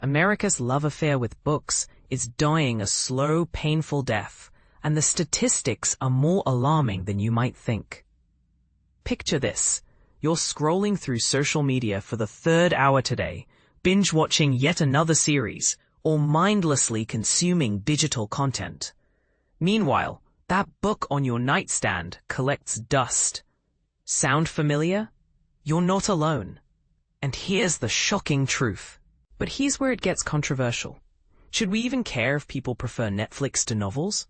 America's love affair with books is dying a slow, painful death, and the statistics are more alarming than you might think. Picture this. You're scrolling through social media for the third hour today, binge-watching yet another series, or mindlessly consuming digital content. Meanwhile, that book on your nightstand collects dust. Sound familiar? You're not alone. And here's the shocking truth. But here's where it gets controversial. Should we even care if people prefer Netflix to novels?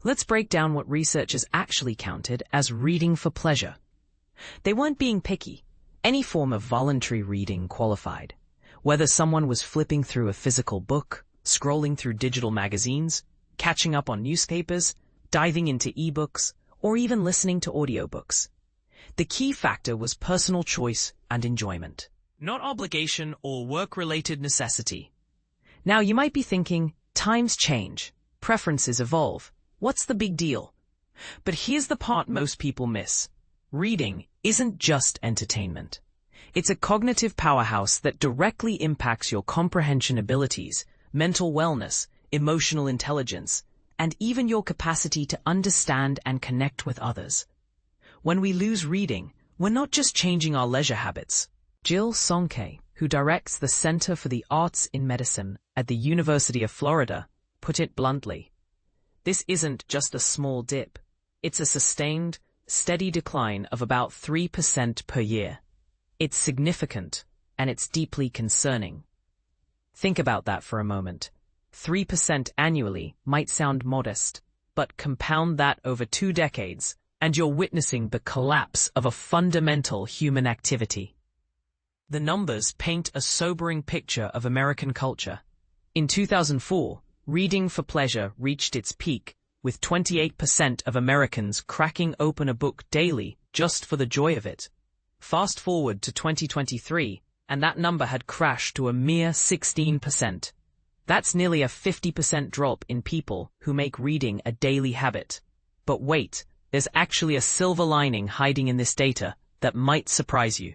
Let's break down what researchers actually counted as reading for pleasure. They weren't being picky. Any form of voluntary reading qualified. Whether someone was flipping through a physical book, scrolling through digital magazines, catching up on newspapers, diving into ebooks, or even listening to audiobooks. The key factor was personal choice and enjoyment, not obligation or work-related necessity. Now you might be thinking, times change, preferences evolve, what's the big deal? But here's the part most people miss. Reading isn't just entertainment. It's a cognitive powerhouse that directly impacts your comprehension abilities, mental wellness, emotional intelligence, and even your capacity to understand and connect with others. When we lose reading, we're not just changing our leisure habits. Jill Sonke, who directs the Center for the Arts in Medicine at the University of Florida, put it bluntly. This isn't just a small dip. It's a sustained, steady decline of about 3% per year. It's significant, and it's deeply concerning. Think about that for a moment. 3% annually might sound modest, but compound that over 2 decades, and you're witnessing the collapse of a fundamental human activity. The numbers paint a sobering picture of American culture. In 2004, reading for pleasure reached its peak, with 28% of Americans cracking open a book daily just for the joy of it. Fast forward to 2023, and that number had crashed to a mere 16%. That's nearly a 50% drop in people who make reading a daily habit. But wait, there's actually a silver lining hiding in this data that might surprise you.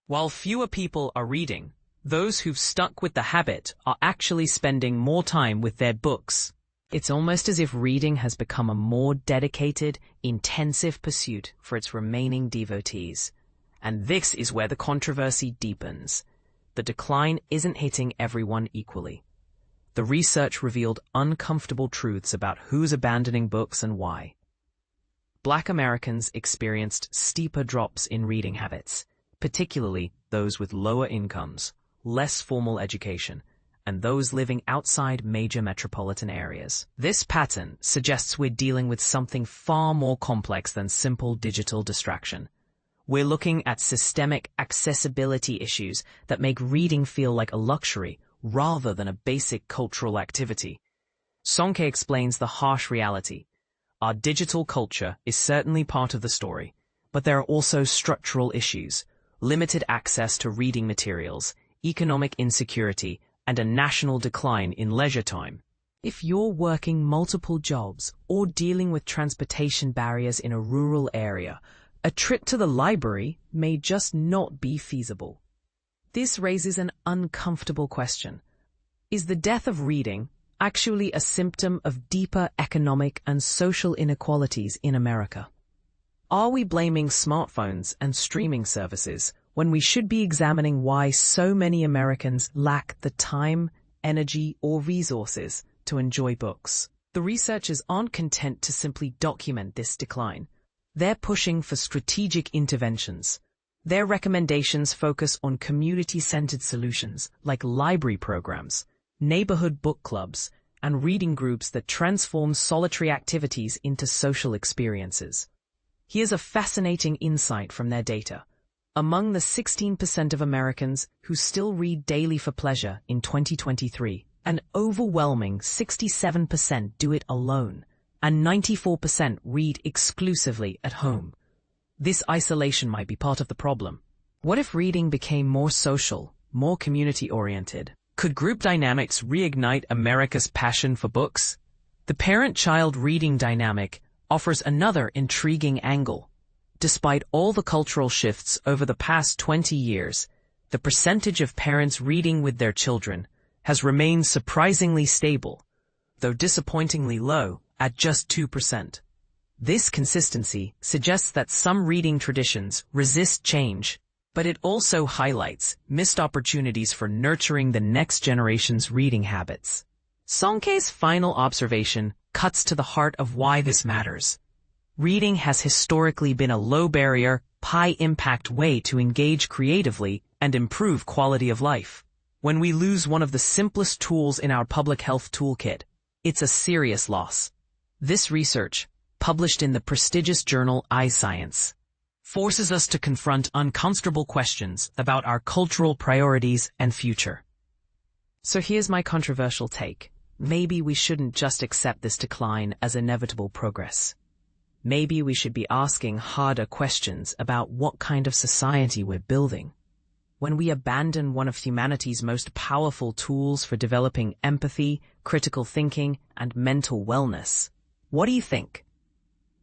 While fewer people are reading, those who've stuck with the habit are actually spending more time with their books. It's almost as if reading has become a more dedicated, intensive pursuit for its remaining devotees. And this is where the controversy deepens. The decline isn't hitting everyone equally. The research revealed uncomfortable truths about who's abandoning books and why. Black Americans experienced steeper drops in reading habits, particularly those with lower incomes, less formal education, and those living outside major metropolitan areas. This pattern suggests we're dealing with something far more complex than simple digital distraction. We're looking at systemic accessibility issues that make reading feel like a luxury rather than a basic cultural activity. Sonke explains the harsh reality. Our digital culture is certainly part of the story, but there are also structural issues, limited access to reading materials, economic insecurity, and a national decline in leisure time. If you're working multiple jobs or dealing with transportation barriers in a rural area, a trip to the library may just not be feasible. This raises an uncomfortable question. Is the death of reading actually a symptom of deeper economic and social inequalities in America? Are we blaming smartphones and streaming services when we should be examining why so many Americans lack the time, energy, or resources to enjoy books? The researchers aren't content to simply document this decline. They're pushing for strategic interventions. Their recommendations focus on community-centered solutions like library programs, neighborhood book clubs, and reading groups that transform solitary activities into social experiences. Here's a fascinating insight from their data. Among the 16% of Americans who still read daily for pleasure in 2023, an overwhelming 67% do it alone, and 94% read exclusively at home. This isolation might be part of the problem. What if reading became more social, more community-oriented? Could group dynamics reignite America's passion for books? The parent-child reading dynamic offers another intriguing angle. Despite all the cultural shifts over the past 20 years, the percentage of parents reading with their children has remained surprisingly stable, though disappointingly low, at just 2%. This consistency suggests that some reading traditions resist change, but it also highlights missed opportunities for nurturing the next generation's reading habits. Songke's final observation cuts to the heart of why this matters. Reading has historically been a low-barrier, high-impact way to engage creatively and improve quality of life. When we lose one of the simplest tools in our public health toolkit, it's a serious loss. This research, published in the prestigious journal iScience, forces us to confront uncomfortable questions about our cultural priorities and future. So here's my controversial take. Maybe we shouldn't just accept this decline as inevitable progress. Maybe we should be asking harder questions about what kind of society we're building. When we abandon one of humanity's most powerful tools for developing empathy, critical thinking, and mental wellness, what do you think?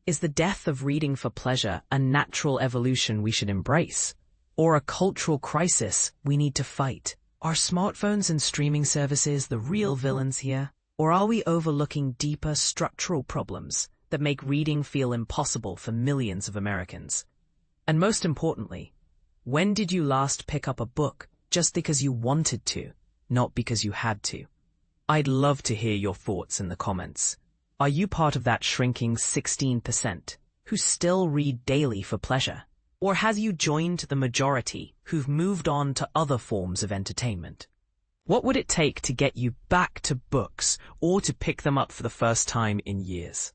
Is the death of reading for pleasure a natural evolution we should embrace, or a cultural crisis we need to fight? Are smartphones and streaming services the real villains here, or are we overlooking deeper structural problems that make reading feel impossible for millions of Americans? And most importantly, when did you last pick up a book just because you wanted to, not because you had to? I'd love to hear your thoughts in the comments. Are you part of that shrinking 16% who still read daily for pleasure? Or has you joined the majority who've moved on to other forms of entertainment? What would it take to get you back to books or to pick them up for the first time in years?